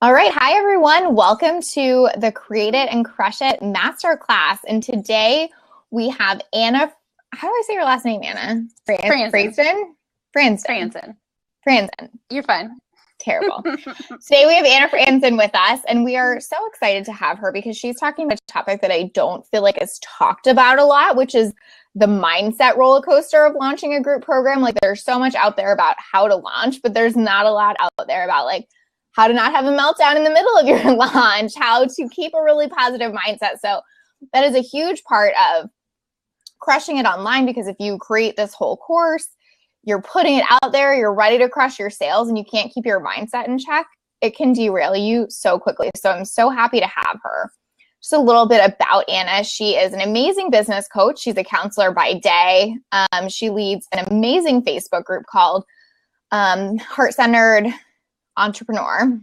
All right. Hi, everyone. Welcome to the Create It and Crush It Masterclass. And today we have Anna. How do I say your last name, Anna? Fradsen. Fradsen. You're fine. Terrible. Today we have Anna Fradsen with us, and we are so excited to have her because she's talking about a topic that I don't feel like is talked about a lot, which is the mindset roller coaster of launching a group program. Like, there's so much out there about how to launch, but there's not a lot out there about like how to not have a meltdown in the middle of your launch, how to keep a really positive mindset. So that is a huge part of crushing it online, because if you create this whole course, you're putting it out there, you're ready to crush your sales, and you can't keep your mindset in check, it can derail you so quickly. So I'm so happy to have her. Just a little bit about Anna. She is an amazing business coach. She's a counselor by day. She leads an amazing Facebook group called Heart-Centered Entrepreneur.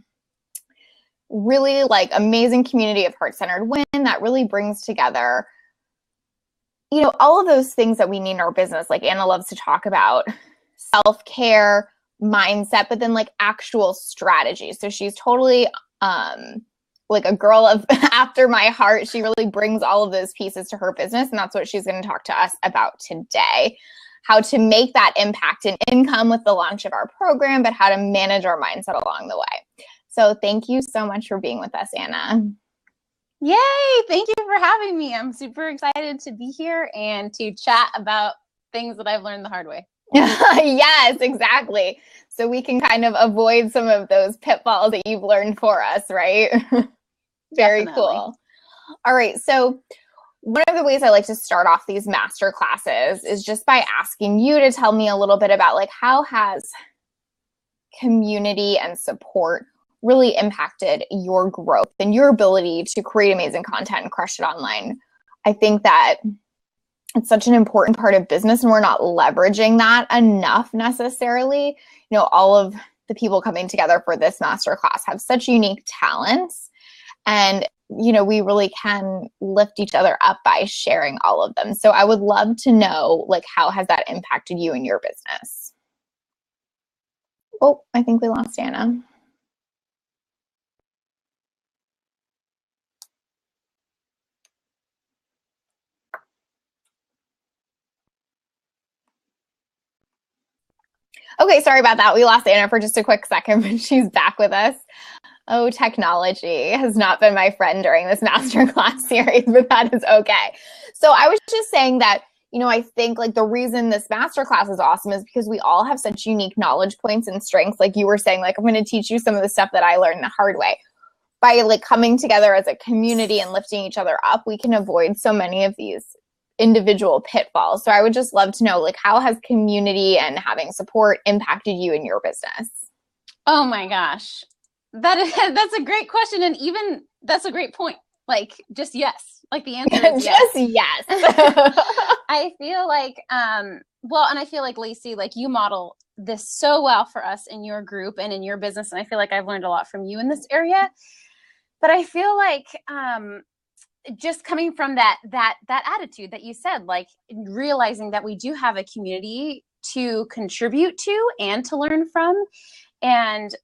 Really like amazing community of heart-centered women that really brings together, you know, all of those things that we need in our business. Like Anna loves to talk about self-care, mindset, but then like actual strategies. So she's totally like a girl of after my heart. She really brings all of those pieces to her business, and that's what she's going to talk to us about today. How to make that impact in income with the launch of our program, but how to manage our mindset along the way. So thank you so much for being with us, Anna. Yay! Thank you for having me. I'm super excited to be here and to chat about things that I've learned the hard way. Yes, exactly. So we can kind of avoid some of those pitfalls that you've learned for us, right? Very Definitely. cool. All right. So one of the ways I like to start off these master classes is just by asking you to tell me a little bit about like, how has community and support really impacted your growth and your ability to create amazing content and crush it online? I think that it's such an important part of business, and we're not leveraging that enough necessarily. You know, all of the people coming together for this masterclass have such unique talents, and, you know, we really can lift each other up by sharing all of them. So I would love to know, like, how has that impacted you in your business? Oh, I think we lost Anna. Okay, sorry about that. We lost Anna for just a quick second, but she's back with us. Oh, technology has not been my friend during this masterclass series, but that is okay. So I was just saying that, you know, I think like the reason this masterclass is awesome is because we all have such unique knowledge points and strengths. Like you were saying, like, I'm going to teach you some of the stuff that I learned the hard way. By like coming together as a community and lifting each other up, we can avoid so many of these individual pitfalls. So I would just love to know, like, how has community and having support impacted you in your business? Oh my gosh. That's a great question. And even that's a great point. Like, just yes. Like the answer is yes. Just yes. I feel like, well, and I feel like Lacey, like you model this so well for us in your group and in your business. And I feel like I've learned a lot from you in this area. But I feel like, just coming from that attitude that you said, like realizing that we do have a community to contribute to and to learn from, and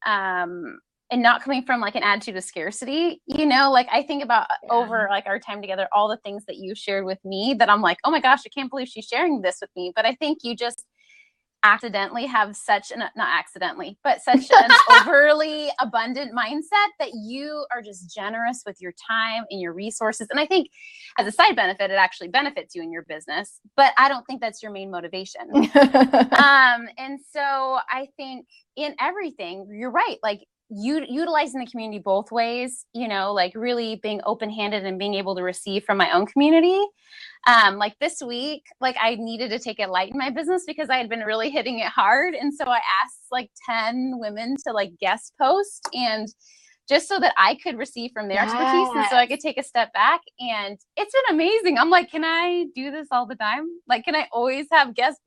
not coming from like an attitude of scarcity, you know, like I think about over like our time together, all the things that you shared with me that I'm like, oh my gosh, I can't believe she's sharing this with me. But I think you just accidentally have such an, not accidentally, but such an overly abundant mindset that you are just generous with your time and your resources. And I think as a side benefit, it actually benefits you in your business, but I don't think that's your main motivation. And so I think in everything, you're right. Like utilizing the community both ways, you know, like really being open-handed and being able to receive from my own community. Like this week, like I needed to take it light in my business because I had been really hitting it hard. And so I asked like 10 women to like guest post, and just so that I could receive from their expertise and so I could take a step back. And it's been amazing. I'm like, can I do this all the time? Like, can I always have guests?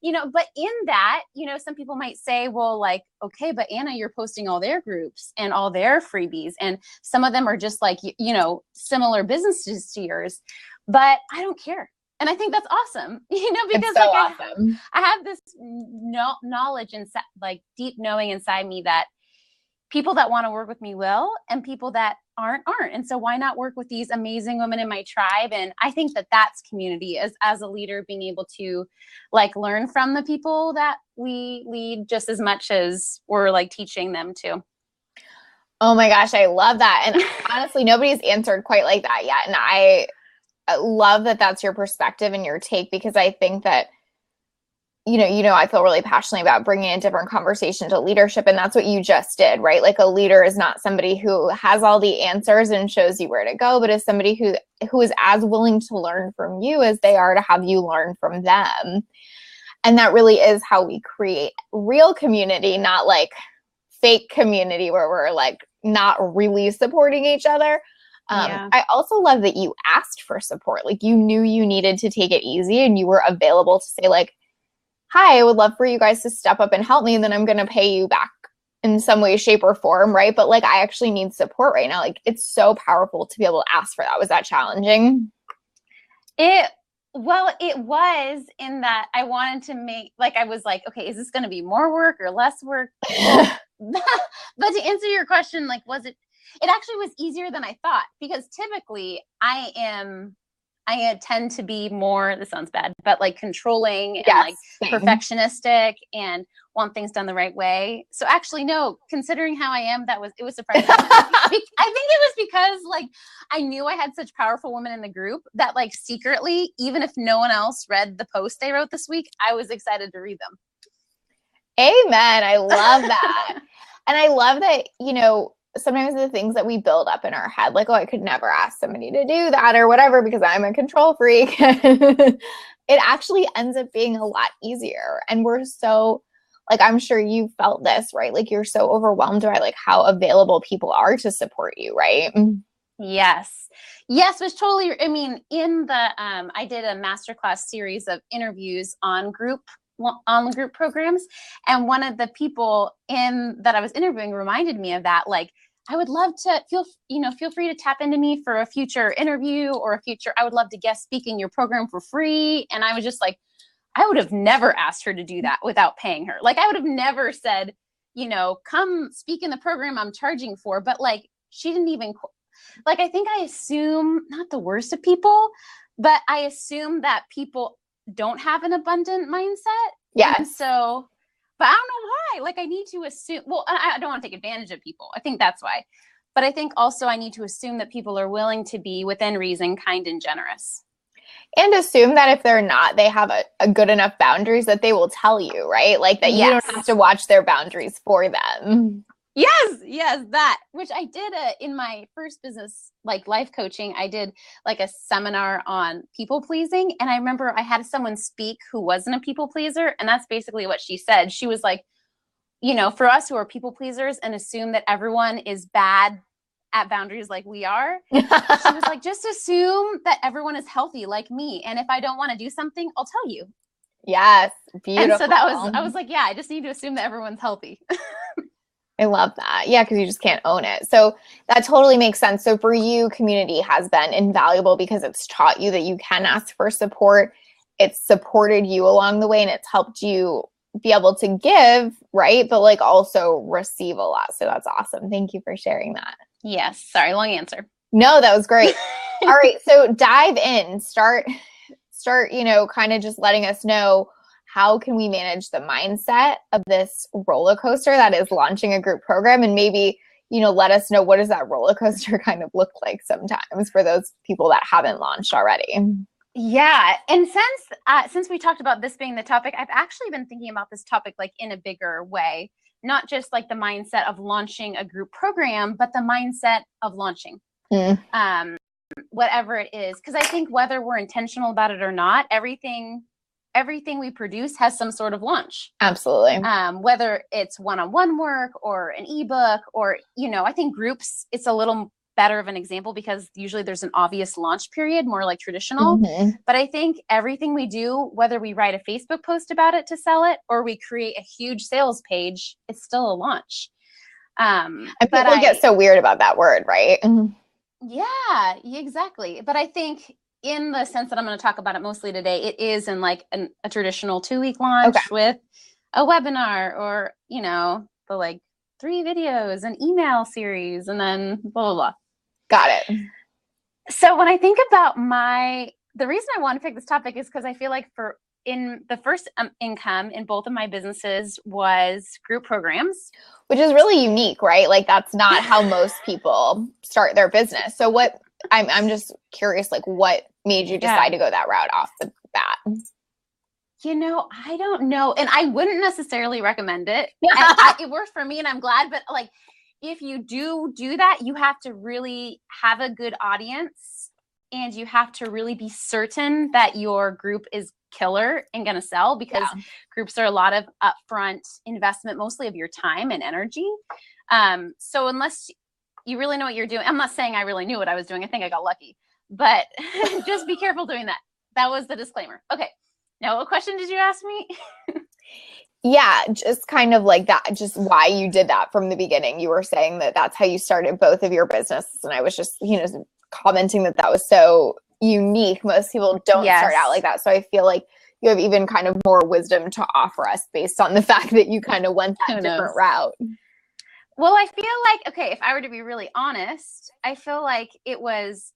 You know, but in that, you know, some people might say, well, like, okay, but Anna, you're posting all their groups and all their freebies. And some of them are just like, you know, similar businesses to yours, but I don't care. And I think that's awesome, you know, because so like awesome. I have this knowledge and like deep knowing inside me that people that want to work with me will, and people that aren't. And so why not work with these amazing women in my tribe? And I think that that's community, as a leader, being able to like learn from the people that we lead just as much as we're like teaching them to. Oh my gosh, I love that. And honestly, nobody's answered quite like that yet. And I love that that's your perspective and your take, because I think that I feel really passionately about bringing a different conversation to leadership. And that's what you just did, right? Like, a leader is not somebody who has all the answers and shows you where to go, but is somebody who is as willing to learn from you as they are to have you learn from them. And that really is how we create real community, not like fake community where we're like not really supporting each other. I also love that you asked for support. Like, you knew you needed to take it easy, and you were available to say like, hi, I would love for you guys to step up and help me, and then I'm going to pay you back in some way, shape, or form, right? But like, I actually need support right now. Like, it's so powerful to be able to ask for that. Was that challenging? It was, in that I wanted to make, like, I was like, okay, is this going to be more work or less work? But to answer your question, like, it actually was easier than I thought, because typically I tend to be more, this sounds bad, but like controlling and like perfectionistic and want things done the right way. So actually, no, considering how I am, it was surprising. I think it was because like I knew I had such powerful women in the group that like secretly, even if no one else read the post they wrote this week, I was excited to read them. Amen. I love that. And I love that, sometimes the things that we build up in our head, like, oh, I could never ask somebody to do that or whatever because I'm a control freak. It actually ends up being a lot easier. And we're so, like, I'm sure you felt this, right? Like, you're so overwhelmed by like how available people are to support you, right? Yes, which totally, I mean, in the, I did a masterclass series of interviews on group programs. And one of the people that I was interviewing reminded me of that. Like, I would love to feel free to tap into me for a future interview or I would love to guest speak in your program for free. And I was just like, I would have never asked her to do that without paying her. Like, I would have never said, come speak in the program I'm charging for. But like, she didn't even, like, I think I assume, not the worst of people, but I assume that people don't have an abundant mindset. Yeah. So, but I don't know why. Like, I need to assume, well, I don't want to take advantage of people. I think that's why. But I think also I need to assume that people are willing to be, within reason, kind and generous. And assume that if they're not, they have a good enough boundaries that they will tell you, right? Like, that you don't have to watch their boundaries for them. Yes, that, which I did in my first business, like life coaching, I did like a seminar on people pleasing. And I remember I had someone speak who wasn't a people pleaser. And that's basically what she said. She was like, for us who are people pleasers and assume that everyone is bad at boundaries like we are, she was like, just assume that everyone is healthy like me. And if I don't want to do something, I'll tell you. Yes, beautiful. And so I was like, yeah, I just need to assume that everyone's healthy. I love that. Yeah, because you just can't own it. So that totally makes sense. So for you, community has been invaluable because it's taught you that you can ask for support. It's supported you along the way, and it's helped you be able to give, right? But like also receive a lot. So that's awesome. Thank you for sharing that. Yes. Sorry, long answer. No, that was great. All right. So dive in, start, kind of just letting us know, how can we manage the mindset of this roller coaster that is launching a group program? And maybe, let us know, what does that roller coaster kind of look like sometimes for those people that haven't launched already? Yeah. And since we talked about this being the topic, I've actually been thinking about this topic like in a bigger way, not just like the mindset of launching a group program, but the mindset of launching. Whatever it is. Because I think whether we're intentional about it or not, everything we produce has some sort of launch. Absolutely. Whether it's one-on-one work or an ebook or, I think groups, it's a little better of an example because usually there's an obvious launch period, more like traditional. Mm-hmm. But I think everything we do, whether we write a Facebook post about it to sell it or we create a huge sales page, it's still a launch. And people get so weird about that word, right? Yeah, exactly. But I think in the sense that I'm going to talk about it mostly today, it is in like a traditional 2-week launch with a webinar or, the like 3 videos, an email series, and then blah, blah, blah. Got it. So when I think about the reason I want to pick this topic is because I feel like in the first income in both of my businesses was group programs. Which is really unique, right? Like that's not how most people start their business. So I'm just curious, like what made you decide to go that route off the bat? I don't know. And I wouldn't necessarily recommend it. It worked for me and I'm glad, but like, if you do that, you have to really have a good audience and you have to really be certain that your group is killer and going to sell, because groups are a lot of upfront investment, mostly of your time and energy. So unless you really know what you're doing, I'm not saying I really knew what I was doing. I think I got lucky, but just be careful doing that. That was the disclaimer. Okay. Now, what question did you ask me? Yeah, just kind of like that, just why you did that from the beginning. You were saying that that's how you started both of your businesses. And I was just, commenting that was so unique. Most people don't start out like that. So I feel like you have even kind of more wisdom to offer us based on the fact that you kind of went that different route. Well, I feel like, okay, if I were to be really honest, I feel like it was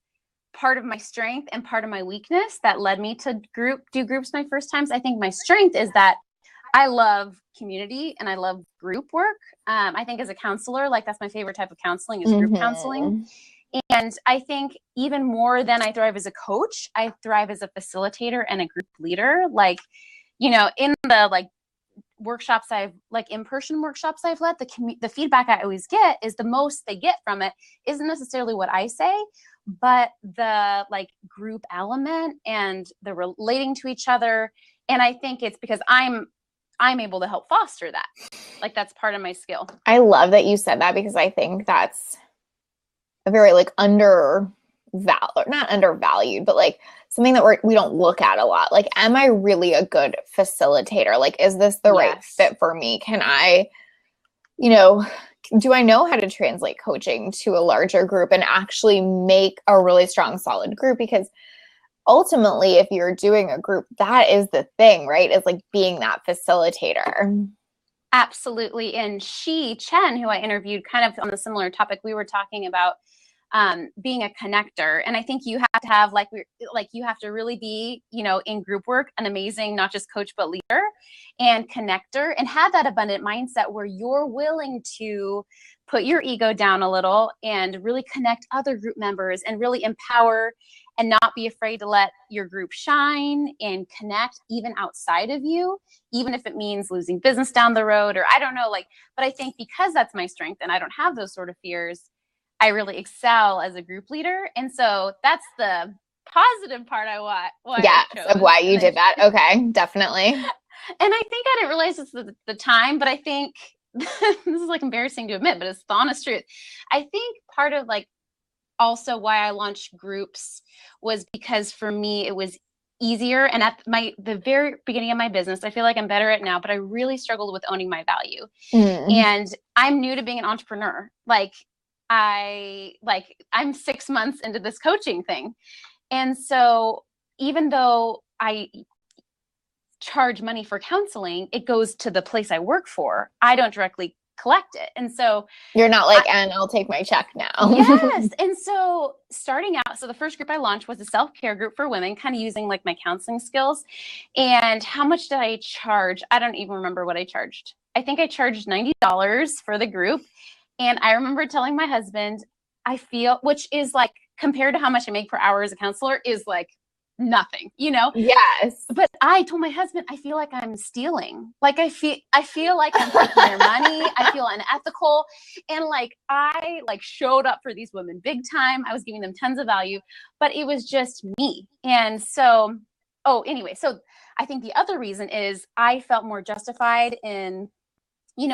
part of my strength and part of my weakness that led me to do groups my first times. I think my strength is that I love community and I love group work. I think as a counselor, like that's my favorite type of counseling is group counseling. And I think even more than I thrive as a coach, I thrive as a facilitator and a group leader. Like, in the workshops in-person workshops I've led, the feedback I always get is the most they get from it isn't necessarily what I say, but the group element and the relating to each other. And I think it's because I'm able to help foster that. Like that's part of my skill. I love that you said that because I think that's a very not undervalued, but something that we don't look at a lot. Like, am I really a good facilitator? Like, is this the right fit for me? Can I, do I know how to translate coaching to a larger group and actually make a really strong, solid group? Because ultimately, if you're doing a group, that is the thing, right? Is being that facilitator. Absolutely. And Chen, who I interviewed kind of on the similar topic, we were talking about being a connector. And I think you have to have you have to really be, in group work, an amazing, not just coach, but leader and connector, and have that abundant mindset where you're willing to put your ego down a little and really connect other group members and really empower and not be afraid to let your group shine and connect even outside of you, even if it means losing business down the road, or I don't know, but I think because that's my strength and I don't have those sort of fears, I really excel as a group leader. And so that's the positive part of why you did that. Okay, definitely. And I think I didn't realize this at the time, but I think this is embarrassing to admit, but it's the honest truth. I think part of also why I launched groups was because for me, it was easier. And at the very beginning of my business, I feel like I'm better at it now, but I really struggled with owning my value. And I'm new to being an entrepreneur. I'm 6 months into this coaching thing. And so even though I charge money for counseling, it goes to the place I work for. I don't directly collect it. And so you're not and I'll take my check now. Yes. And so starting out, so the first group I launched was a self-care group for women, kind of using my counseling skills. And how much did I charge? I don't even remember what I charged. I think I charged $90 for the group. And I remember telling my husband, which is compared to how much I make per hour as a counselor is nothing, Yes. But I told my husband, I feel like I'm stealing. I feel like I'm taking their money. I feel unethical. And I showed up for these women big time. I was giving them tons of value, but it was just me. And so, anyway, so I think the other reason is I felt more justified in,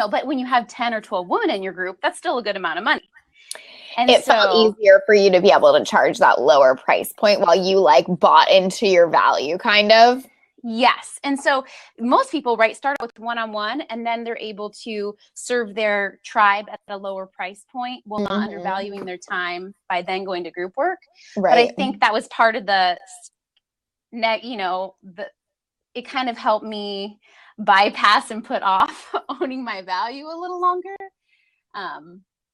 but when you have 10 or 12 women in your group, that's still a good amount of money. And it felt easier for you to be able to charge that lower price point while you bought into your value, kind of. Yes. And so most people, start out with one-on-one, and then they're able to serve their tribe at a lower price point while not undervaluing their time by then going to group work. Right. But I think that was part of it kind of helped me bypass and put off owning my value a little longer.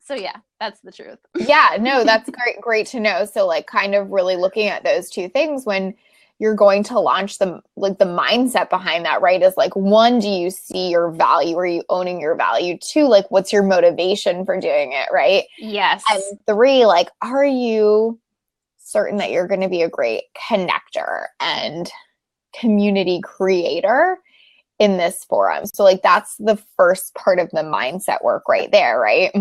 So yeah, that's the truth. Yeah, no, that's great to know. So like kind of really looking at those two things when you're going to launch them, like the mindset behind that, right? Is like, one, do you see your value? Are you owning your value? Two, like what's your motivation for doing it, right? Yes. And three, like, are you certain that you're going to be a great connector and community creator in this forum? So like that's the first part of the mindset work right there, right?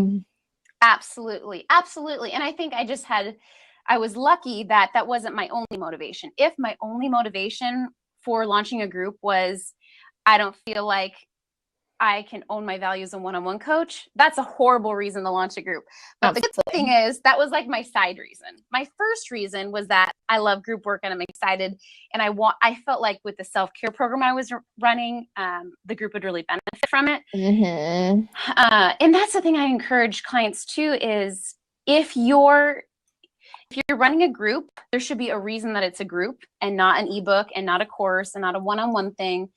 Absolutely. Absolutely. And I think I was lucky that that wasn't my only motivation. If my only motivation for launching a group was, I don't feel like I can own my value as a one-on-one coach, that's a horrible reason to launch a group. But the good thing is that was like my side reason. My first reason was that I love group work and I'm excited. And I felt like with the self-care program I was running, the group would really benefit from it. Mm-hmm. And that's the thing I encourage clients too, is if you're running a group, there should be a reason that it's a group and not an ebook and not a course and not a one-on-one thing.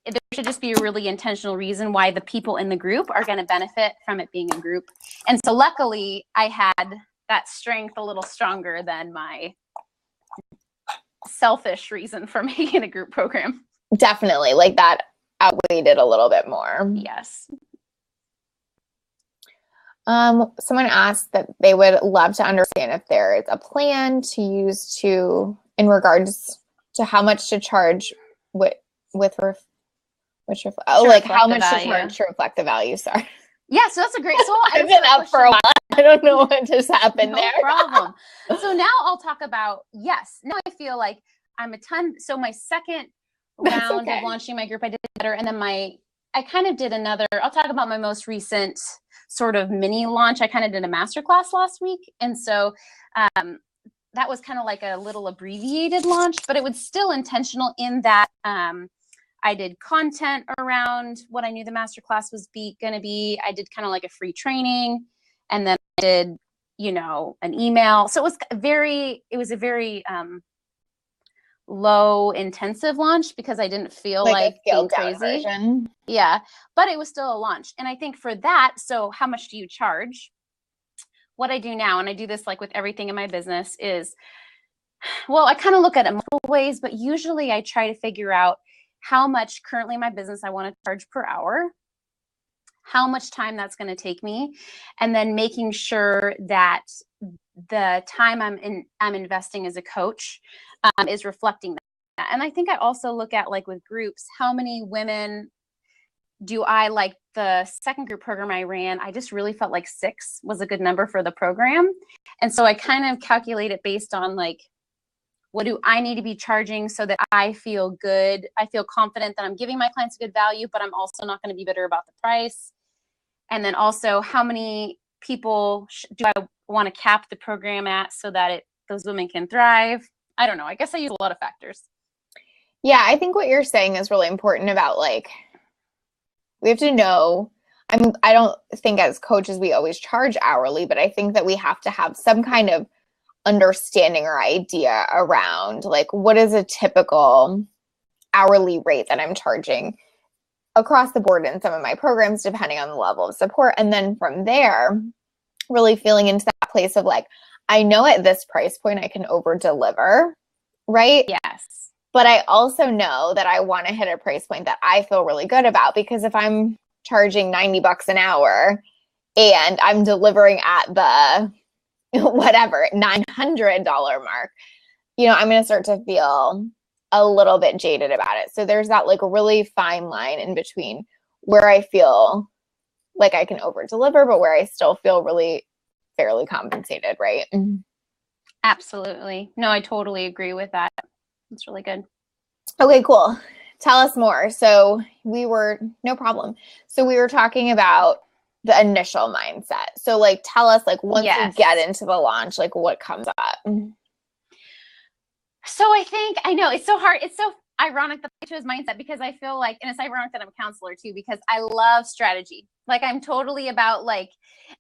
There should just be a really intentional reason why the people in the group are going to benefit from it being a group. And so luckily I had that strength a little stronger than my selfish reason for making a group program. Definitely. Like that outweighed it a little bit more. Yes. Someone asked that they would love to understand if there is a plan to use in regards to how much to charge how much to charge to reflect the value. Sorry. Yeah, so that's a great. So I've been up for a while. I don't know what just happened there. No problem. So now I'll talk about, yes, now I feel like I'm so my second round of launching my group, I did better. And then I kind of did I'll talk about my most recent sort of mini launch. I kind of did a masterclass last week. And so that was kind of like a little abbreviated launch, but it was still intentional in that I did content around what I knew the masterclass was going to be. I did kind of like a free training, and then I did, an email. So it was a very low intensive launch because I didn't feel like being crazy. Version. Yeah, but it was still a launch. And I think for that, so how much do you charge? What I do now, and I do this like with everything in my business, is, well, I kind of look at it multiple ways, but usually I try to figure out how much currently in my business I want to charge per hour, how much time that's going to take me, and then making sure that the time I'm investing as a coach is reflecting that. And I think I also look at, like with groups, how many women do I like? The second group program I ran, I just really felt like 6 was a good number for the program. And so I kind of calculate it based on like, what do I need to be charging so that I feel good? I feel confident that I'm giving my clients a good value, but I'm also not going to be bitter about the price. And then also, how many people do I want to cap the program at so that those women can thrive? I don't know. I guess I use a lot of factors. Yeah, I think what you're saying is really important about, like, we have to know. I don't think as coaches we always charge hourly, but I think that we have to have some kind of understanding or idea around, like, what is a typical hourly rate that I'm charging across the board in some of my programs, depending on the level of support. And then from there, really feeling into that place of like, I know at this price point I can over deliver, right? Yes. But I also know that I want to hit a price point that I feel really good about, because if I'm charging $90 an hour and I'm delivering at the whatever $900 mark, I'm going to start to feel a little bit jaded about it. So there's that like really fine line in between where I feel like I can over deliver, but where I still feel really fairly compensated, right? Absolutely. No, I totally agree with that. That's really good. Okay, cool. Tell us more. So no problem. So we were talking about the initial mindset. So like, tell us, like, once you get into the launch, like what comes up? So I know it's so hard. It's so ironic that I chose mindset, because I feel like, and it's ironic that I'm a counselor too, because I love strategy. Like, I'm totally about, like,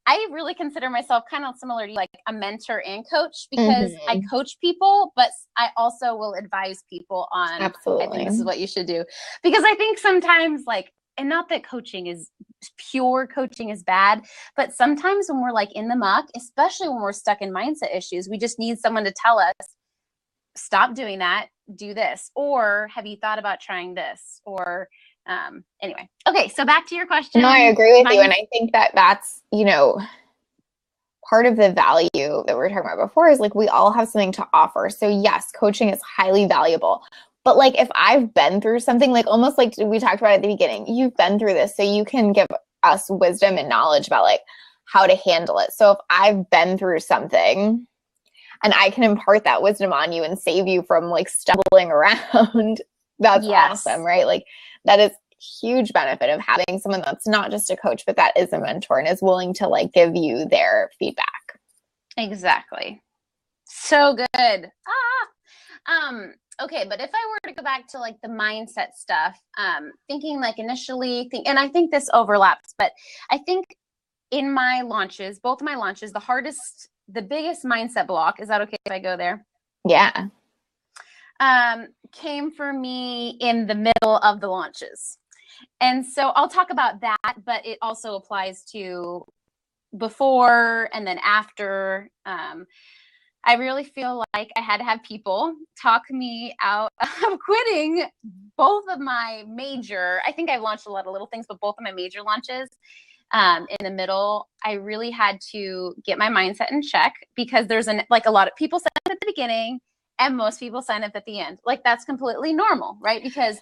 I really consider myself kind of similar to like a mentor and coach, because I coach people, but I also will advise people on, absolutely, I think this is what you should do. Because I think sometimes, like, and not that pure coaching is bad, but sometimes when we're like in the muck, especially when we're stuck in mindset issues, we just need someone to tell us, stop doing that, do this, or have you thought about trying this? Or anyway. Okay, so back to your question. No, I agree with you. And I think that that's, you know, part of the value that we were talking about before is like we all have something to offer. So yes, coaching is highly valuable. But like if I've been through something, like almost like we talked about at the beginning, you've been through this, so you can give us wisdom and knowledge about like how to handle it. So if I've been through something and I can impart that wisdom on you and save you from like stumbling around, that's awesome, right? Like that is huge benefit of having someone that's not just a coach, but that is a mentor and is willing to like give you their feedback. Exactly. So good. Okay, but if I were to go back to like the mindset stuff, thinking like initially, and I think this overlaps, but I think in my launches, both of my launches, the biggest mindset block, is that okay if I go there? Yeah. Came for me in the middle of the launches. And so I'll talk about that, but it also applies to before and then after. I really feel like I had to have people talk me out of quitting both of my major, I think I've launched a lot of little things, but both of my major launches in the middle, I really had to get my mindset in check, because there's a lot of people sign up at the beginning and most people sign up at the end. Like that's completely normal, right? Because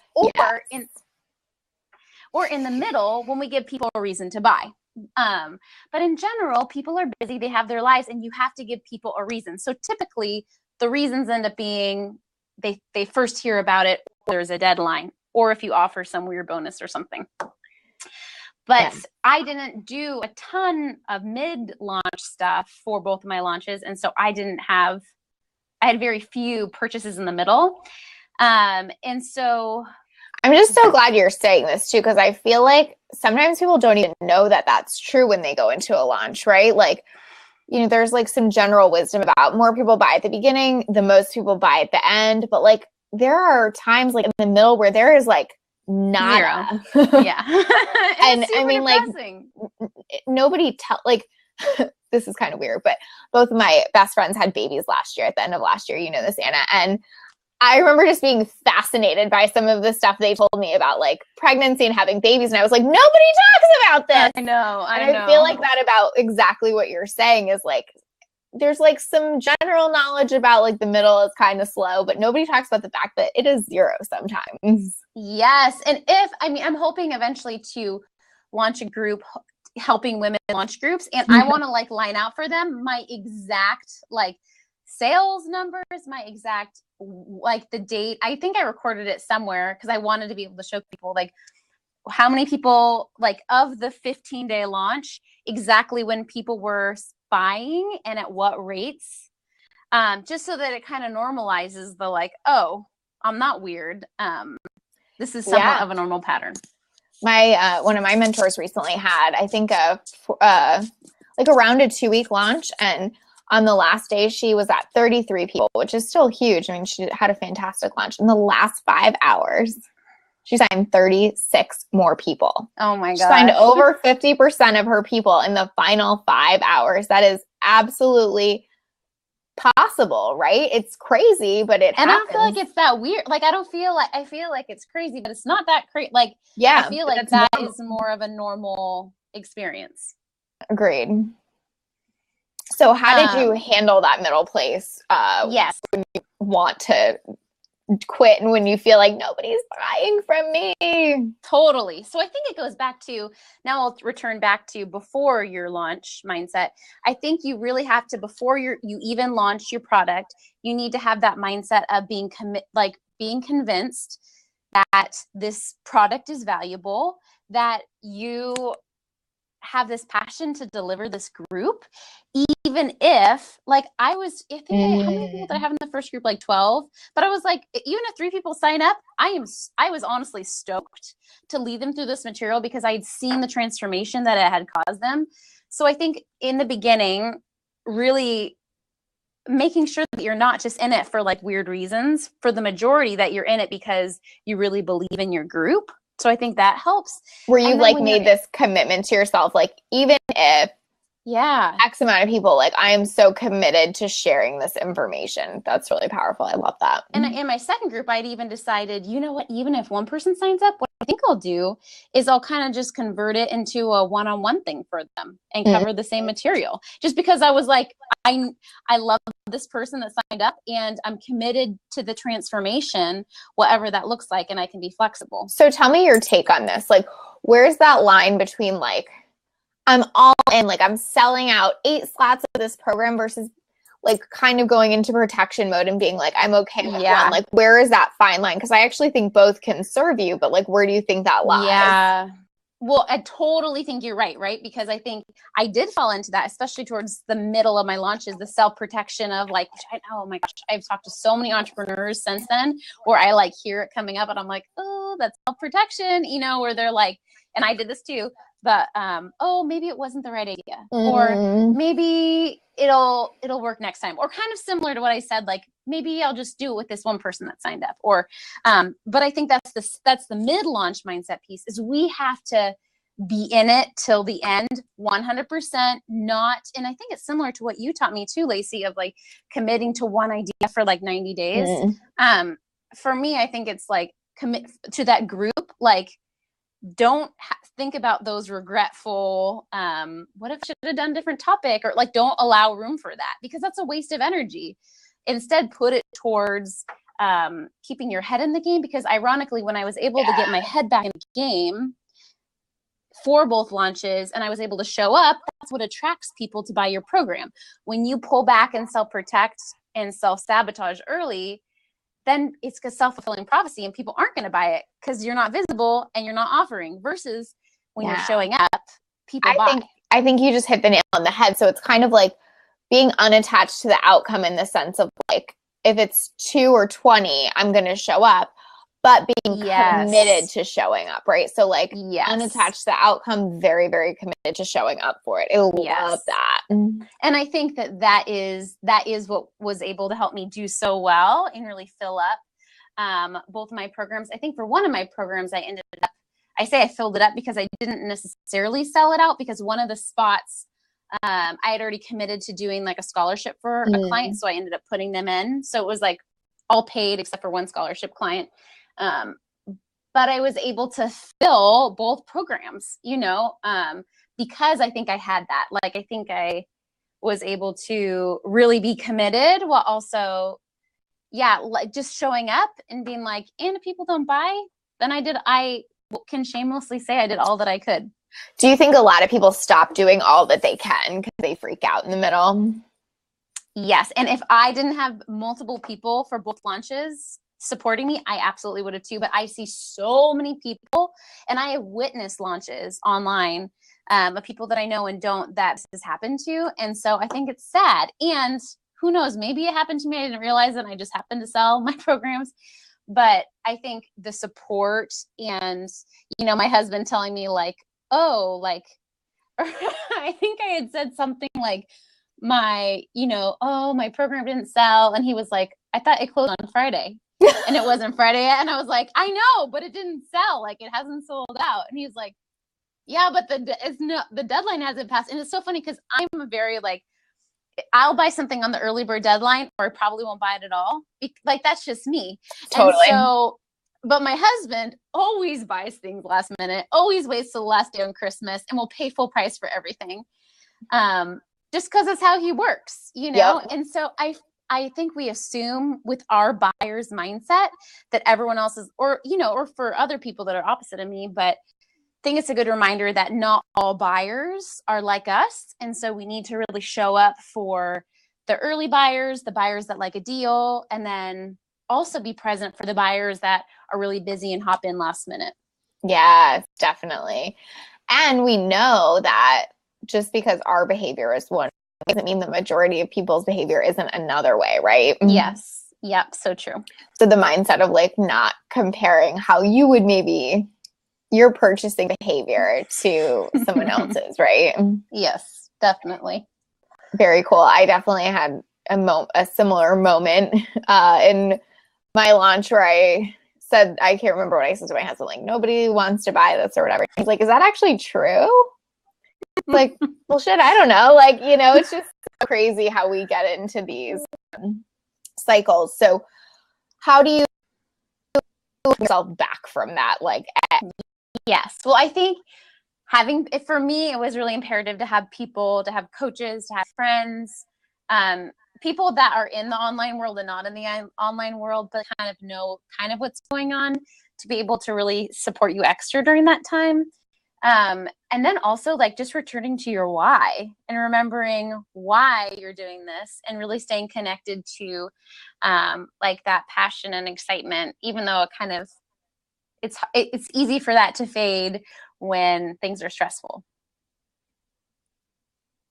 or in the middle when we give people a reason to buy. But in general, people are busy, they have their lives, and you have to give people a reason. So typically the reasons end up being they first hear about it, there's a deadline, or if you offer some weird bonus or something. But I didn't do a ton of mid-launch stuff for both of my launches. And so I had very few purchases in the middle. And so I'm just so glad you're saying this too, because I feel like sometimes people don't even know that that's true when they go into a launch, right? Like, you know, there's like some general wisdom about more people buy at the beginning, the most people buy at the end. But like, there are times like in the middle where there is like nada. Yeah. And I mean, depressing. Like nobody this is kind of weird, but both of my best friends had babies last year, at the end of last year, you know this, Anna. And I remember just being fascinated by some of the stuff they told me about like pregnancy and having babies. And I was like, nobody talks about this. I know. I feel like that about exactly what you're saying is like, there's like some general knowledge about like the middle is kind of slow, but nobody talks about the fact that it is zero sometimes. Yes. And I'm hoping eventually to launch a group helping women launch groups. And I want to like line out for them my exact like sales numbers, my exact like the date. I think I recorded it somewhere because I wanted to be able to show people like how many people, like of the 15-day launch, exactly when people were buying and at what rates, just so that it kind of normalizes the like, oh, I'm not weird. This is somewhat of a normal pattern. My one of my mentors recently had, I think, like around a 2-week launch, and on the last day she was at 33 people, which is still huge. I mean, she had a fantastic launch. In the last 5 hours, she signed 36 more people. Oh my god! She signed over 50% of her people in the final 5 hours. That is absolutely possible, right? It's crazy, but it happens. And I don't feel like it's that weird. Like I feel like it's crazy, but it's not that crazy. Like I feel like that is more of a normal experience. Agreed. So how did you handle that middle place? Yes. When you want to quit and when you feel like nobody's buying from me. Totally. So I think it goes back to, now I'll return back to before your launch mindset. I think you really have to, before you even launch your product, you need to have that mindset of being convinced that this product is valuable, that you have this passion to deliver this group, even if like how many people did I have in the first group? Like 12. But I was like, even if 3 people sign up, I was honestly stoked to lead them through this material because I had seen the transformation that it had caused them. So I think in the beginning, really making sure that you're not just in it for like weird reasons, for the majority that you're in it because you really believe in your group. So I think that helps. Where you've like made this commitment to yourself, like even if X amount of people, like I am so committed to sharing this information. That's really powerful. I love that. And in my second group, I'd even decided, you know what, even if one person signs up, what I think I'll do is I'll kind of just convert it into a one-on-one thing for them and cover the same material. Just because I was like, I love this person that signed up and I'm committed to the transformation, whatever that looks like, and I can be flexible. So tell me your take on this. Like, where's that line between like, I'm all in, like I'm selling out 8 slots of this program versus like kind of going into protection mode and being like, I'm okay with one. Like, where is that fine line? Because I actually think both can serve you, but like, where do you think that lies? Yeah. Well, I totally think you're right? Because I think I did fall into that, especially towards the middle of my launches, the self-protection of like, oh my gosh, I've talked to so many entrepreneurs since then where I like hear it coming up and I'm like, oh, that's self-protection, you know, where they're like, and I did this too, but, oh, maybe it wasn't the right idea or maybe it'll work next time, or kind of similar to what I said, like, maybe I'll just do it with this one person that signed up, or, but I think that's the mid-launch mindset piece is we have to be in it till the end, 100%, not, and I think it's similar to what you taught me too, Lacey, of like committing to one idea for like 90 days. For me, I think it's like commit to that group, like, don't think about those regretful, what if I should have done a different topic, or like, don't allow room for that because that's a waste of energy. Instead, put it towards keeping your head in the game, because ironically, when I was able to get my head back in the game for both launches and I was able to show up, that's what attracts people to buy your program. When you pull back and self-protect and self-sabotage early, then it's a self-fulfilling prophecy and people aren't going to buy it because you're not visible and you're not offering, versus when you're showing up, people buy. I think you just hit the nail on the head. So it's kind of like being unattached to the outcome in the sense of like, if it's 2 or 20, I'm going to show up, but being committed to showing up, right? So like unattached to the outcome, very, very committed to showing up for it. I love that. And I think that is what was able to help me do so well and really fill up both of my programs. I think for one of my programs, I say I filled it up because I didn't necessarily sell it out, because one of the spots I had already committed to doing like a scholarship for a client. So I ended up putting them in. So it was like all paid except for one scholarship client. But I was able to fill both programs, you know, because I think I had that. Like, I think I was able to really be committed while also, like just showing up and being like, and if people don't buy, then I can shamelessly say I did all that I could. Do you think a lot of people stop doing all that they can because they freak out in the middle? Yes. And if I didn't have multiple people for both launches supporting me, I absolutely would have too. But I see so many people, and I have witnessed launches online of people that I know and don't that this has happened to. And so I think it's sad. And who knows, maybe it happened to me. I didn't realize it. And I just happened to sell my programs. But I think the support and, you know, my husband telling me like, oh, like, I think I had said something like my program didn't sell. And he was like, I thought it closed on Friday. And it wasn't Friday yet. And I was like, I know, but it didn't sell. Like, it hasn't sold out. And he's like, yeah, but the deadline hasn't passed. And it's so funny because I'm a very like, I'll buy something on the early bird deadline, or I probably won't buy it at all. Like, that's just me. Totally. And so, but my husband always buys things last minute, always waits till the last day on Christmas, and will pay full price for everything. Just because it's how he works, you know? Yep. And so I think we assume with our buyer's mindset that everyone else is, or, you know, or for other people that are opposite of me, but I think it's a good reminder that not all buyers are like us. And so we need to really show up for the early buyers, the buyers that like a deal, and then also be present for the buyers that are really busy and hop in last minute. Yes, definitely. And we know that just because our behavior is one doesn't mean the majority of people's behavior isn't another way, right? Yes. Yep. So true. So the mindset of like not comparing how you would maybe your purchasing behavior to someone else's, right? Yes, definitely. Very cool. I definitely had a similar moment in my launch where I said, I can't remember what I said to my husband, like, nobody wants to buy this or whatever. He's like, is that actually true? Like, well, shit, I don't know. Like, you know, it's just so crazy how we get into these cycles. So how do you get yourself back from that? Like, yes. Well, I think for me, it was really imperative to have people, to have coaches, to have friends, people that are in the online world and not in the online world, but kind of know kind of what's going on, to be able to really support you extra during that time. And then also like just returning to your why and remembering why you're doing this and really staying connected to like that passion and excitement, even though it kind of, it's easy for that to fade when things are stressful.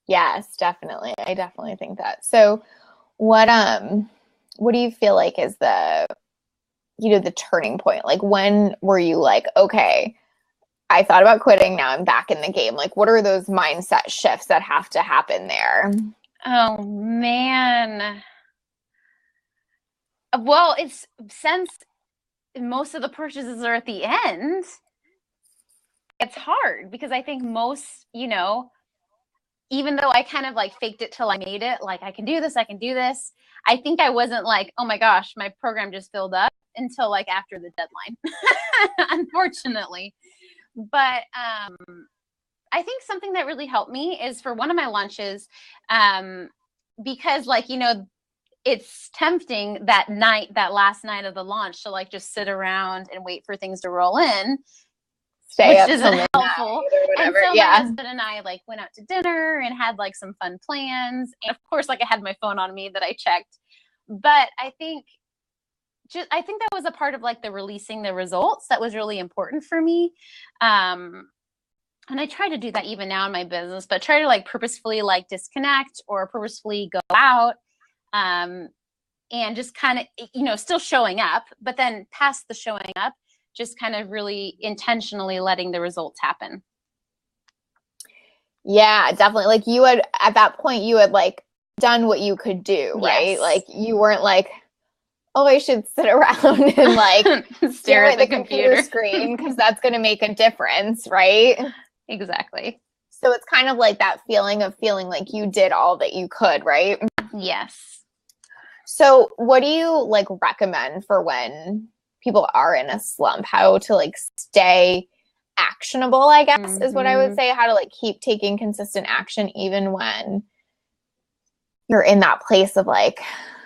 Yes, definitely. I definitely think that. So what do you feel like is the, you know, the turning point? Like, when were you like, okay, I thought about quitting, now I'm back in the game? Like, what are those mindset shifts that have to happen there? Oh man. Well, it's since most of the purchases are at the end, it's hard because I think most, you know, even though I kind of like faked it till I made it, like I can do this, I think I wasn't like, oh my gosh, my program just filled up until like after the deadline, unfortunately. But I think something that really helped me is for one of my launches, because like, you know, it's tempting that last night of the launch to like just sit around and wait for things to roll in, which isn't helpful. And so my husband and I like went out to dinner and had like some fun plans. And of course, like I had my phone on me that I checked. But I think that was a part of like the releasing the results that was really important for me. And I try to do that even now in my business, but try to like purposefully like disconnect or purposefully go out, and just kind of, you know, still showing up, but then past the showing up, just kind of really intentionally letting the results happen. Yeah, definitely. Like you had, at that point, you had like done what you could do, right? Yes. Like you weren't like, oh, I should sit around and like stare at the computer screen because that's going to make a difference, right? Exactly. So it's kind of like that feeling of feeling like you did all that you could, right? Yes. So what do you like recommend for when people are in a slump? How to like stay actionable, I guess, is what I would say. How to like keep taking consistent action even when you're in that place of like,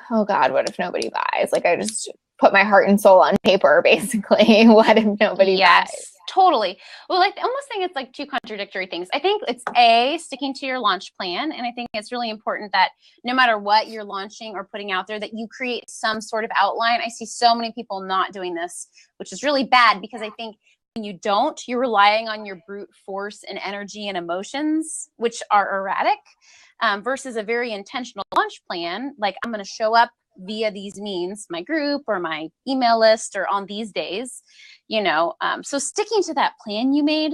oh God, what if nobody buys? Like I just put my heart and soul on paper, basically. What if nobody buys? Totally. Well, I almost think it's like two contradictory things. I think it's sticking to your launch plan. And I think it's really important that no matter what you're launching or putting out there, that you create some sort of outline. I see so many people not doing this, which is really bad because I think when you don't, you're relying on your brute force and energy and emotions, which are erratic, versus a very intentional launch plan. Like I'm going to show up via these means, my group or my email list or on these days, you know, so sticking to that plan you made,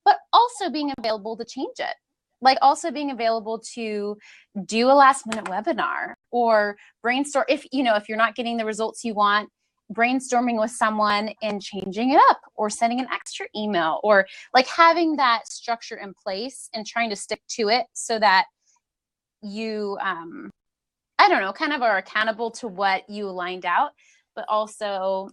but also being available to change it. Like also being available to do a last minute webinar or brainstorm. If you're not getting the results you want, brainstorming with someone and changing it up or sending an extra email or like having that structure in place and trying to stick to it so that you, I don't know, kind of are accountable to what you lined out, but also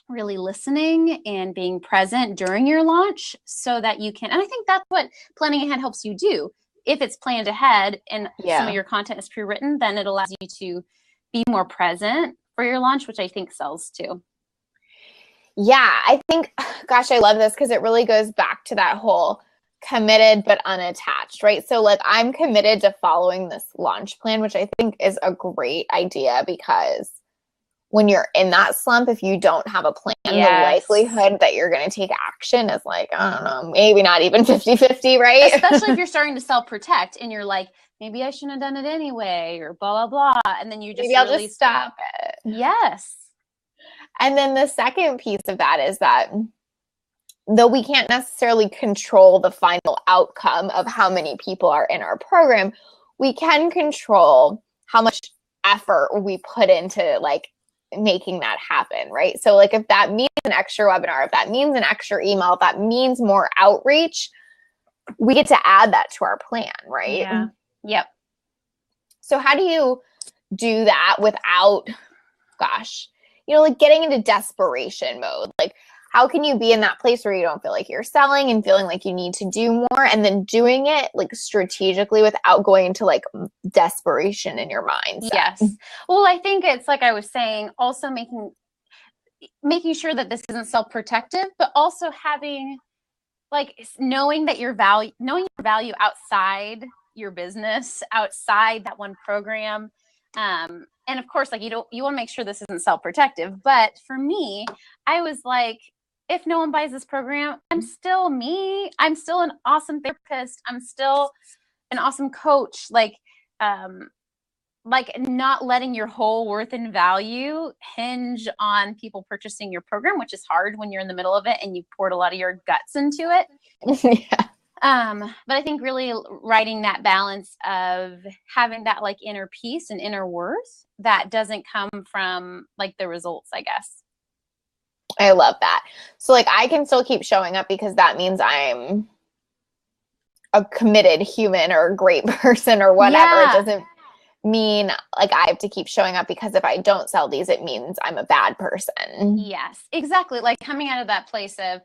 really listening and being present during your launch so that you can, and I think that's what planning ahead helps you do. If it's planned ahead and some of your content is pre-written, then it allows you to be more present for your launch, which I think sells too. Yeah, I think, gosh, I love this because it really goes back to that whole committed but unattached, right? So like I'm committed to following this launch plan, which I think is a great idea because when you're in that slump, if you don't have a plan, the likelihood that you're going to take action is like, I don't know, maybe not even 50-50, right? Especially if you're starting to self-protect and you're like, maybe I shouldn't have done it anyway, or blah, blah, blah. And then you just I'll just stop it. Yes. And then the second piece of that is that though we can't necessarily control the final outcome of how many people are in our program, we can control how much effort we put into like making that happen, right? So like if that means an extra webinar, if that means an extra email, if that means more outreach, we get to add that to our plan, right? Yeah. Yep. So how do you do that without, gosh, like getting into desperation mode? Like, how can you be in that place where you don't feel like you're selling and feeling like you need to do more, and then doing it like strategically without going into like desperation in your mindset? Yes. Well, I think it's like I was saying, also making sure that this isn't self-protective, but also having like knowing your value outside your business, outside that one program. And of course, like you want to make sure this isn't self-protective. But for me, I was like, if no one buys this program, I'm still me. I'm still an awesome therapist. I'm still an awesome coach. Like not letting your whole worth and value hinge on people purchasing your program, which is hard when you're in the middle of it and you've poured a lot of your guts into it. Yeah. But I think really writing that balance of having that like inner peace and inner worth that doesn't come from like the results, I guess. I love that. So like I can still keep showing up because that means I'm a committed human or a great person or whatever. Yeah. It doesn't mean like I have to keep showing up because if I don't sell these, it means I'm a bad person. Yes, exactly. Like coming out of that place of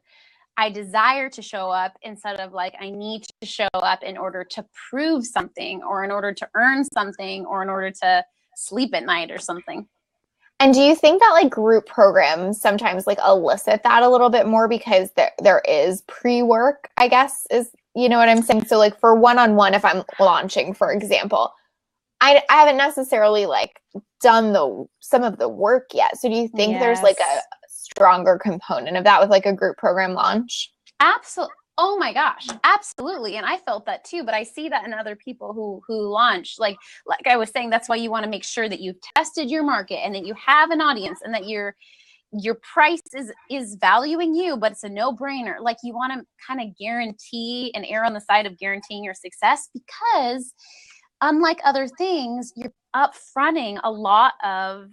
I desire to show up instead of like I need to show up in order to prove something or in order to earn something or in order to sleep at night or something. And do you think that like group programs sometimes like elicit that a little bit more because there is pre-work, I guess, is, you know what I'm saying? So like for one-on-one, if I'm launching, for example, I haven't necessarily like done some of the work yet. So do you think there's like a stronger component of that with like a group program launch? Absolutely. Oh my gosh, absolutely. And I felt that too, but I see that in other people who launch. Like I was saying, that's why you want to make sure that you've tested your market and that you have an audience and that your price is valuing you, but it's a no-brainer. Like you want to kind of guarantee and err on the side of guaranteeing your success because unlike other things, you're upfronting a lot of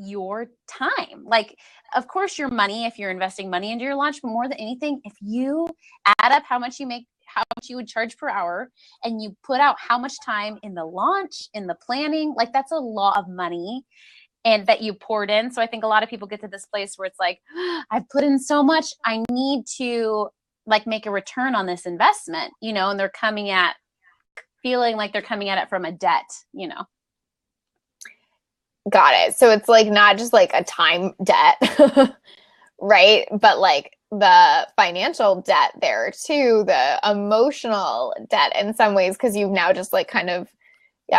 your time. Like, of course, your money, if you're investing money into your launch, but more than anything, if you add up how much you make, how much you would charge per hour, and you put out how much time in the launch, in the planning, like that's a lot of money and that you poured in. So I think a lot of people get to this place where it's like, I've put in so much, I need to like make a return on this investment, and they're feeling like they're coming at it from a debt, Got it. So it's like not just like a time debt, right? But like the financial debt there too, the emotional debt in some ways, because you've now just like kind of,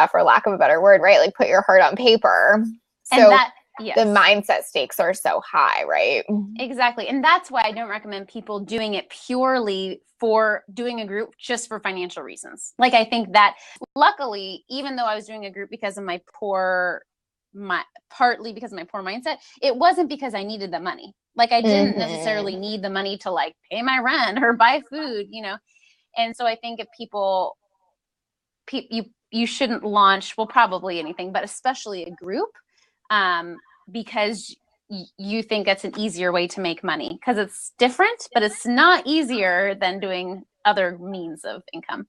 for lack of a better word, right? Like put your heart on paper. So the mindset stakes are so high, right? Exactly. And that's why I don't recommend people doing it purely for doing a group just for financial reasons. Like I think that luckily, even though I was doing a group because of partly because of my poor mindset, it wasn't because I needed the money. Like I didn't necessarily need the money to like pay my rent or buy food, And so I think if you shouldn't launch, well, probably anything, but especially a group, because you think it's an easier way to make money because it's different, but it's not easier than doing other means of income.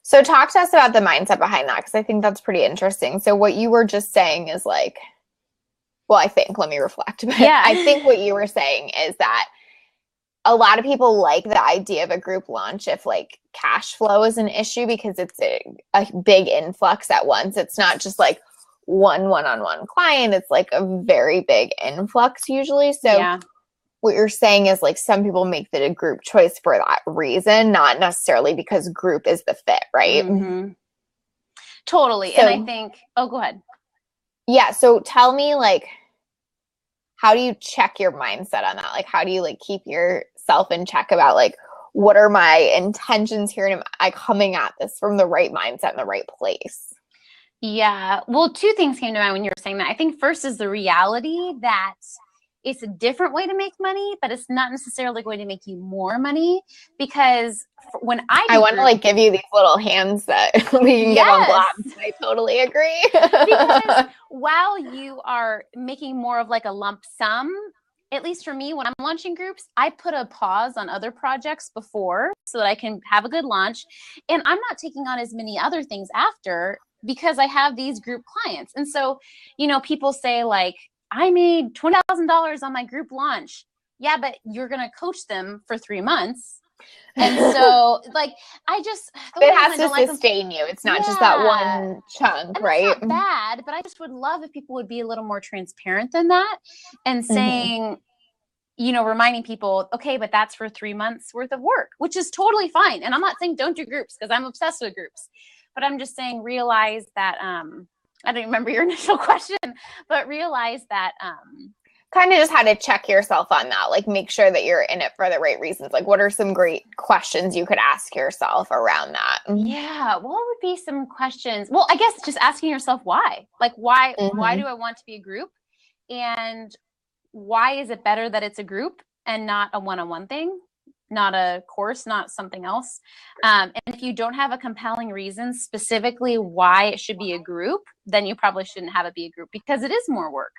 So talk to us about the mindset behind that, because I think that's pretty interesting. So what you were just saying is like, well, let me reflect. But I think what you were saying is that a lot of people like the idea of a group launch if like cash flow is an issue because it's a big influx at once. It's not just like one-on-one client. It's like a very big influx usually. So what you're saying is like some people make the group choice for that reason, not necessarily because group is the fit, right? Mm-hmm. Totally. So, and I think, go ahead. Yeah. So tell me like, how do you check your mindset on that? Like, how do you like keep yourself in check about like, what are my intentions here? And am I coming at this from the right mindset in the right place? Yeah. Well, two things came to mind when you were saying that. I think first is the reality that it's a different way to make money, but it's not necessarily going to make you more money, because when I want to like give you these little hands that we can give on blobs. I totally agree. Because while you are making more of like a lump sum, at least for me, when I'm launching groups, I put a pause on other projects before so that I can have a good launch. And I'm not taking on as many other things after, because I have these group clients. And so, you know, people say like, I made $20,000 on my group launch. Yeah, but you're going to coach them for 3 months. And so like, it has to sustain you. It's not just that one chunk, right? That's not bad, but I just would love if people would be a little more transparent than that, and saying, you know, reminding people, okay, but that's for 3 months worth of work, which is totally fine. And I'm not saying don't do groups, because I'm obsessed with groups, but I'm just saying, realize that, I don't remember your initial question, but realize that, kind of just how to check yourself on that. Like, make sure that you're in it for the right reasons. Like, what are some great questions you could ask yourself around that? Yeah. What would be some questions? Well, I guess just asking yourself why. Like, why do I want to be a group? And why is it better that it's a group and not a one-on-one thing, not a course, not something else? And if you don't have a compelling reason specifically why it should be a group, then you probably shouldn't have it be a group, because it is more work.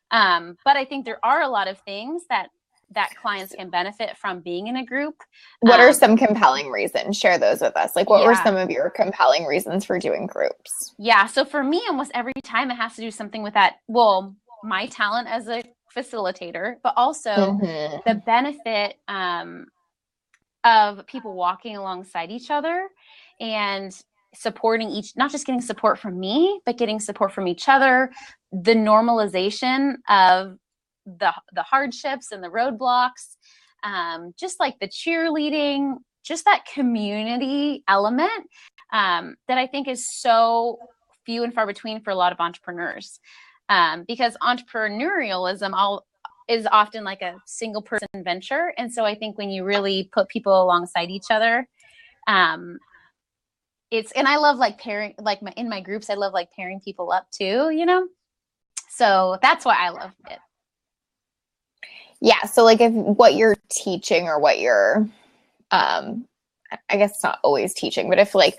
But I think there are a lot of things that clients can benefit from being in a group. What are some compelling reasons? Share those with us. Like, what were some of your compelling reasons for doing groups? Yeah. So for me, almost every time it has to do something with that. Well, my talent as a facilitator, but also the benefit of people walking alongside each other and supporting not just getting support from me, but getting support from each other. The normalization of the hardships and the roadblocks, just like the cheerleading, just that community element, that I think is so few and far between for a lot of entrepreneurs, because entrepreneurialism is often like a single person venture. And so I think when you really put people alongside each other, and I love like pairing, like in my groups, I love like pairing people up too, you know? So that's why I love it. Yeah. So like, if what you're teaching, or what you're, I guess it's not always teaching, but if like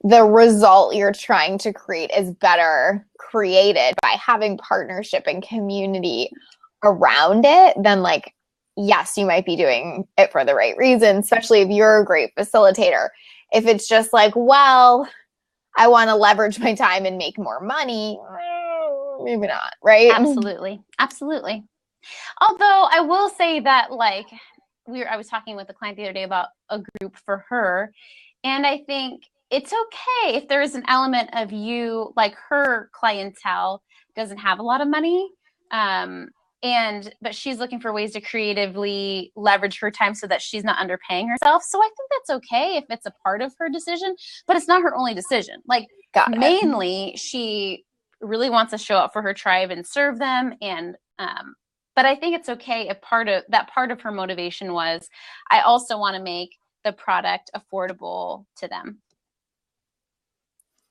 the result you're trying to create is better created by having partnership and community around it, then like, yes, you might be doing it for the right reason, especially if you're a great facilitator. If it's just like, well, I want to leverage my time and make more money, maybe not, right? Absolutely. Absolutely. Although I will say that, like, I was talking with a client the other day about a group for her, and I think it's okay if there is an element of you, like her clientele doesn't have a lot of money, but she's looking for ways to creatively leverage her time so that she's not underpaying herself. So I think that's okay if it's a part of her decision, but it's not her only decision. Like, mainly she really wants to show up for her tribe and serve them. And, but I think it's okay if part of her motivation was, I also want to make the product affordable to them.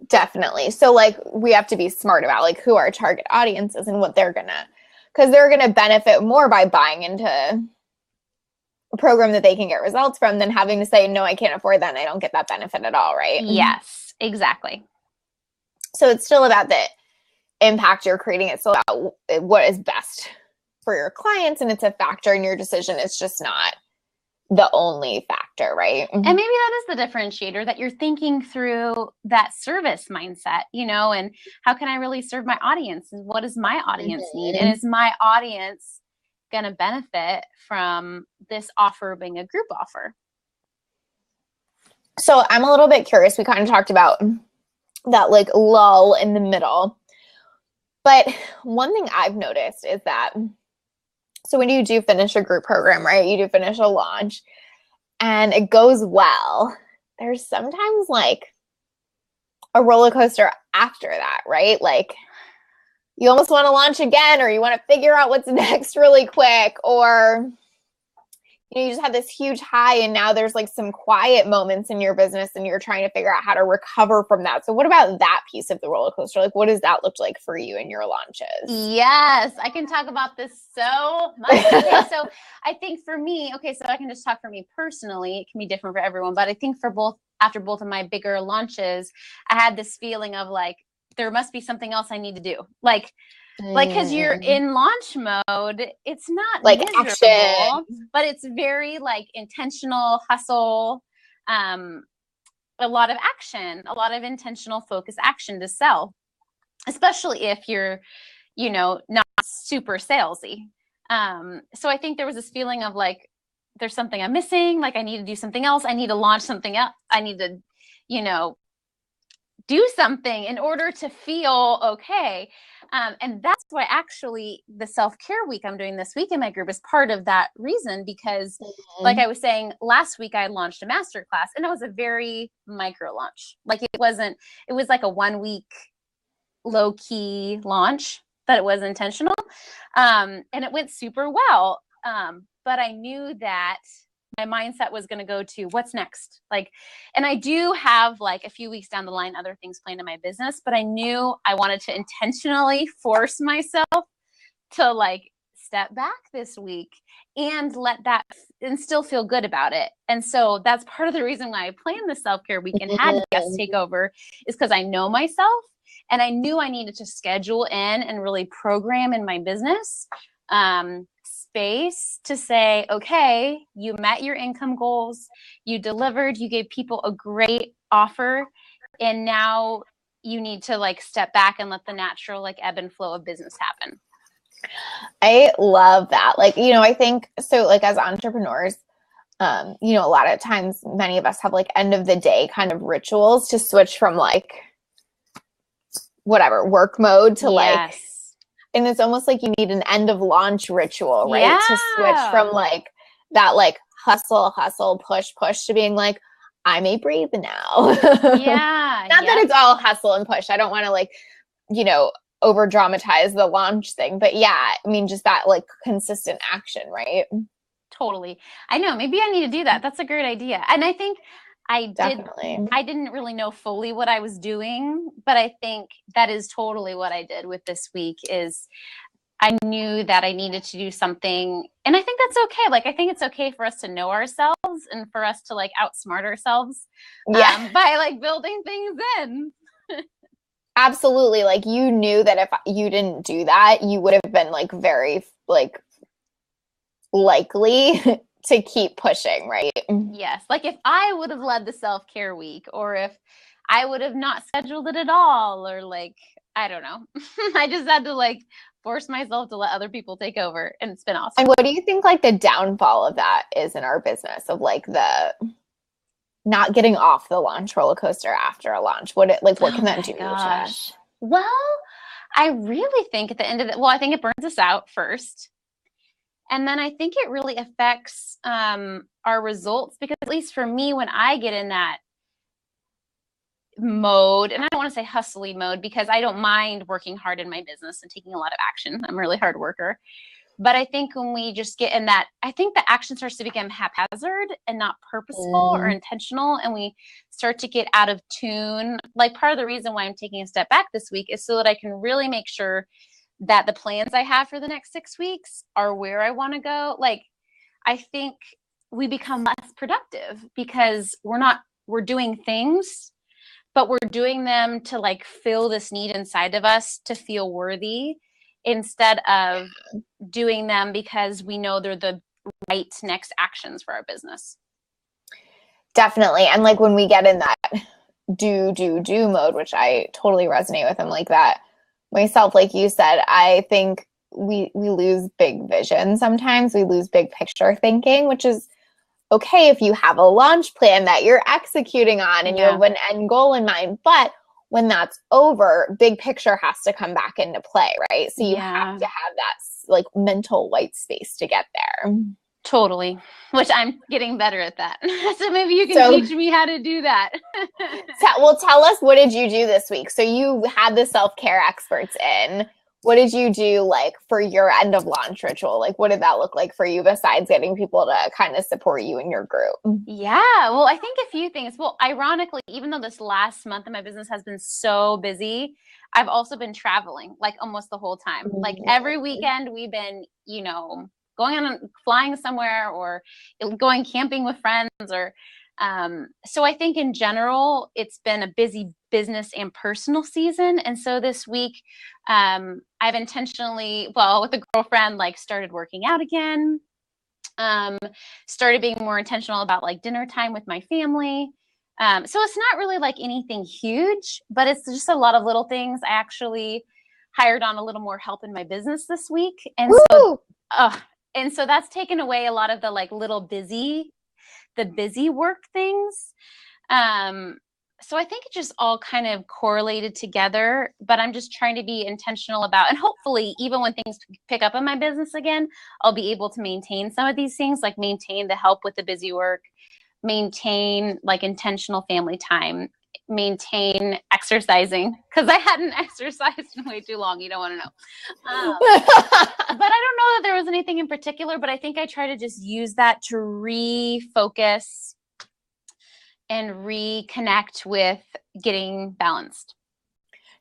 Definitely. So like, we have to be smart about like who our target audience is and what because they're going to benefit more by buying into a program that they can get results from than having to say, no, I can't afford that, and I don't get that benefit at all, right? Yes, exactly. So it's still about the impact you're creating. It's still about what is best for your clients, and it's a factor in your decision. It's just not the only factor, right? And maybe that is the differentiator, that you're thinking through that service mindset, you know, and how can I really serve my audience? And what does my audience need? And is my audience going to benefit from this offer being a group offer? So I'm a little bit curious. We kind of talked about that like lull in the middle. But one thing I've noticed is that, so when you do finish a group program, right, you do finish a launch and it goes well, there's sometimes like a roller coaster after that, right? Like, you almost want to launch again, or you want to figure out what's next really quick, or you just had this huge high and now there's like some quiet moments in your business and you're trying to figure out how to recover from that. So what about that piece of the roller coaster? Like, what does that look like for you in your launches? Yes, I can talk about this so much. Okay, so I think for me, so I can just talk for me personally. It can be different for everyone, but I think after both of my bigger launches, I had this feeling of like, there must be something else I need to do. Like, because you're in launch mode, it's not like miserable, action, but it's very like intentional hustle, a lot of action, a lot of intentional focus action to sell, especially if you're, not super salesy. So I think there was this feeling of like, there's something I'm missing. Like I need to do something else. I need to launch something else. I need to, do something in order to feel okay. And that's why actually the self-care week I'm doing this week in my group is part of that reason, because like I was saying, last week I launched a masterclass and it was a very micro launch. Like it was like a 1 week low key launch, but it was intentional. And it went super well. But I knew that my mindset was going to go to what's next. Like, and I do have like a few weeks down the line, other things planned in my business, but I knew I wanted to intentionally force myself to like step back this week and let that and still feel good about it. And so that's part of the reason why I planned the self-care week and had guests take over, is because I know myself and I knew I needed to schedule in and really program in my business space to say, okay, you met your income goals, you delivered, you gave people a great offer, and now you need to like step back and let the natural like ebb and flow of business happen. I love that. Like, I think so, like as entrepreneurs, a lot of times many of us have like end of the day kind of rituals to switch from like whatever work mode to like, and it's almost like you need an end of launch ritual, right? Yeah. To switch from like that, like hustle, push to being like, I may breathe now. Yeah. Not that it's all hustle and push. I don't want to like, over dramatize the launch thing, but yeah, I mean, just that like consistent action, right? Totally. I know. Maybe I need to do that. That's a great idea. And I think I didn't really know fully what I was doing, but I think that is totally what I did with this week. Is I knew that I needed to do something, and I think that's okay. Like, I think it's okay for us to know ourselves and for us to like outsmart ourselves by like building things in. Absolutely. Like you knew that if you didn't do that, you would have been like very like likely to keep pushing, right? Yes. Like if I would have led the self-care week, or if I would have not scheduled it at all, or like, I don't know. I just had to like force myself to let other people take over, and it's been awesome. And what do you think like the downfall of that is in our business, of like the not getting off the launch roller coaster after a launch? What can that do to us? Well, I really think at the end of it, I think it burns us out first. And then I think it really affects our results, because at least for me, when I get in that mode, and I don't want to say hustly mode, because I don't mind working hard in my business and taking a lot of action. I'm a really hard worker. But I think when we just get in that, I think the action starts to become haphazard and not purposeful or intentional. And we start to get out of tune. Like part of the reason why I'm taking a step back this week is so that I can really make sure that the plans I have for the next 6 weeks are where I want to go. Like, I think we become less productive because we're doing things, but we're doing them to like fill this need inside of us to feel worthy, instead of doing them because we know they're the right next actions for our business. Definitely. And like when we get in that do mode, which I totally resonate with, I'm like that myself. Like you said, I think we lose big vision sometimes. We lose big picture thinking, which is okay if you have a launch plan that you're executing on and you have an end goal in mind. But when that's over, big picture has to come back into play, right? So you have to have that like mental white space to get there. Totally. Which I'm getting better at that. So maybe you can teach me how to do that. Well, tell us, what did you do this week? So you had the self-care experts in. what did you do like for your end of launch ritual? Like, what did that look like for you besides getting people to kind of support you in your group? Yeah, well, I think a few things. Well, ironically, even though this last month of my business has been so busy, I've also been traveling like almost the whole time. Like every weekend we've been, going on flying somewhere or going camping with friends or so I think in general it's been a busy business and personal season. And so this week I've intentionally, well, with a girlfriend, like started working out again. Started being more intentional about like dinner time with my family. So it's not really like anything huge, but it's just a lot of little things. I actually hired on a little more help in my business this week. And so that's taken away a lot of the like little the busy work things. So I think it just all kind of correlated together, but I'm just trying to be intentional about, and hopefully even when things pick up in my business again, I'll be able to maintain some of these things, like maintain the help with the busy work, maintain like intentional family time, maintain exercising, because I hadn't exercised in way too long. You don't want to know. But I don't know that there was anything in particular, but I think I try to just use that to refocus and reconnect with getting balanced.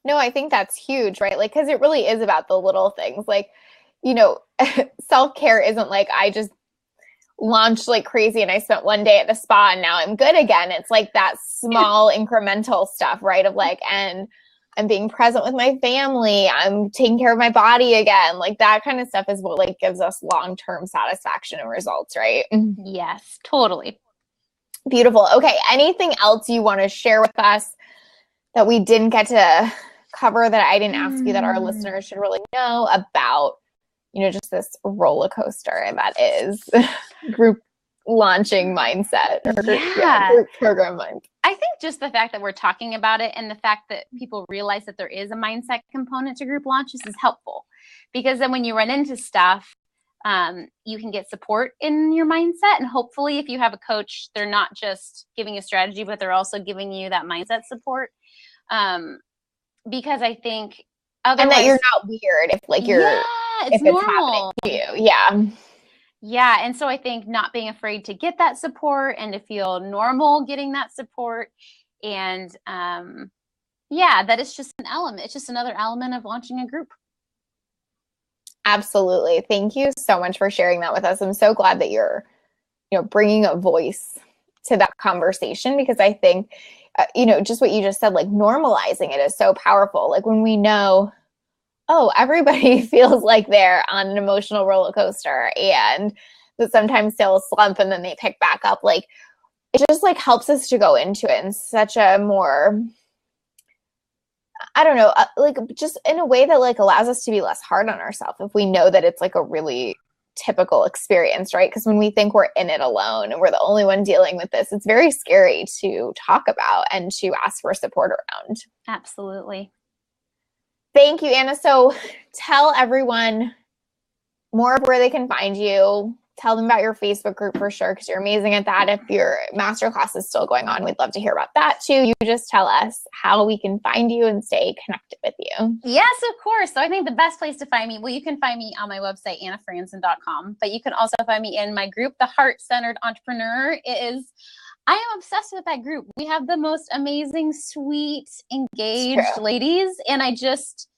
No, I think that's huge, right? Like, because it really is about the little things. Like, self-care isn't like I just launched like crazy and I spent one day at the spa and now I'm good again. It's like that small incremental stuff, right? Of like, and I'm being present with my family. I'm taking care of my body again. Like that kind of stuff is what like gives us long-term satisfaction and results, right? Yes, totally. Beautiful. Okay. Anything else you want to share with us that we didn't get to cover that I didn't ask you that our listeners should really know about, just this roller coaster that is group launching mindset or group program mindset? I think just the fact that we're talking about it and the fact that people realize that there is a mindset component to group launches is helpful, because then when you run into stuff, you can get support in your mindset. And hopefully if you have a coach, they're not just giving a strategy, but they're also giving you that mindset support. Because I think otherwise, and that you're not weird if like it's normal to you. Yeah. And so I think not being afraid to get that support and to feel normal getting that support. And that it's just an element. It's just another element of launching a group. Absolutely. Thank you so much for sharing that with us. I'm so glad that you're, bringing a voice to that conversation, because I think, just what you just said, like normalizing it is so powerful. Like when we know, everybody feels like they're on an emotional roller coaster and that sometimes they'll slump and then they pick back up. Like it just like helps us to go into it in such a more, I don't know, like just in a way that like allows us to be less hard on ourselves if we know that it's like a really typical experience, right? Because when we think we're in it alone and we're the only one dealing with this, it's very scary to talk about and to ask for support around. Absolutely. Thank you, Anna. So tell everyone more of where they can find you. Tell them about your Facebook group for sure, because you're amazing at that. If your masterclass is still going on, we'd love to hear about that too. You just tell us how we can find you and stay connected with you. Yes, of course. So I think the best place to find me, well, you can find me on my website, annafradsen.com, but you can also find me in my group, The Heart-Centered Entrepreneur. I am obsessed with that group. We have the most amazing, sweet, engaged ladies, and I just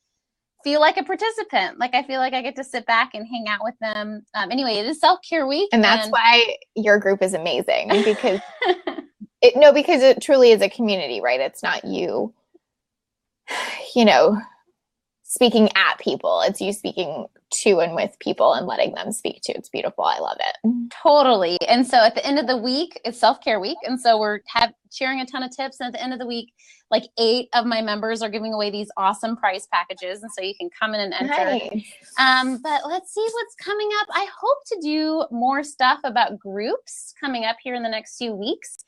feel like a participant. Like I feel like I get to sit back and hang out with them. Anyway, it is Self-Care Week. And that's why your group is amazing, because because it truly is a community, right? It's not you, speaking at people. It's you speaking to and with people and letting them speak to. It's beautiful. I love it. Totally. And so at the end of the week, it's Self-Care Week. And so we're sharing a ton of tips. And at the end of the week, like 8 of my members are giving away these awesome prize packages. And so you can come in and enter. Nice. But let's see what's coming up. I hope to do more stuff about groups coming up here in the next few weeks.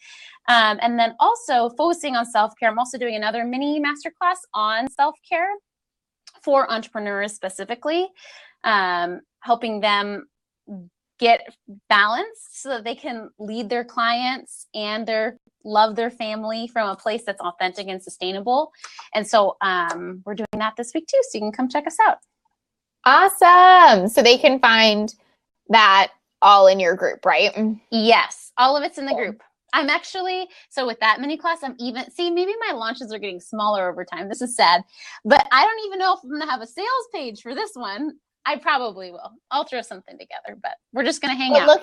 And then also focusing on self-care. I'm also doing another mini masterclass on self-care for entrepreneurs specifically, helping them get balanced so that they can lead their clients and love their family from a place that's authentic and sustainable. And so we're doing that this week too, so you can come check us out. Awesome. So they can find that all in your group, right? Yes, all of it's in the group. I'm actually, so with that mini class, I'm even, see, maybe my launches are getting smaller over time. This is sad, but I don't even know if I'm going to have a sales page for this one. I probably will. I'll throw something together, but we're just going to hang out.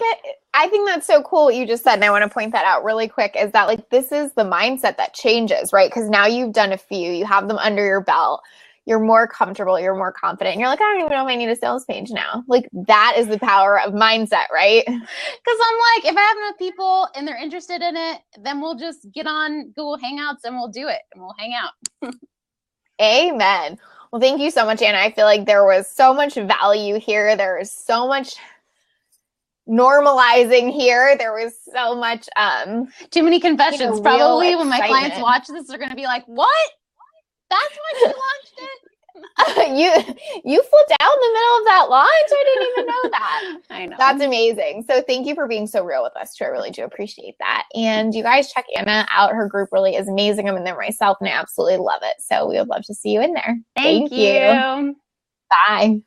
I think that's so cool what you just said. And I want to point that out really quick is that like, this is the mindset that changes, right? Because now you've done a few, you have them under your belt. You're more comfortable, you're more confident. And you're like, I don't even know if I need a sales page now. Like that is the power of mindset, right? Because I'm like, if I have enough people and they're interested in it, then we'll just get on Google Hangouts and we'll do it and we'll hang out. Amen. Well, thank you so much, Anna. I feel like there was so much value here. There was so much normalizing here. There was so much too many confessions. Probably when my clients watch this, they're going to be like, what? That's why she launched it? You flipped out in the middle of that launch? I didn't even know that. I know. That's amazing. So thank you for being so real with us too. I really do appreciate that. And you guys check Anna out. Her group really is amazing. I'm in there myself and I absolutely love it. So we would love to see you in there. Thank you. Bye.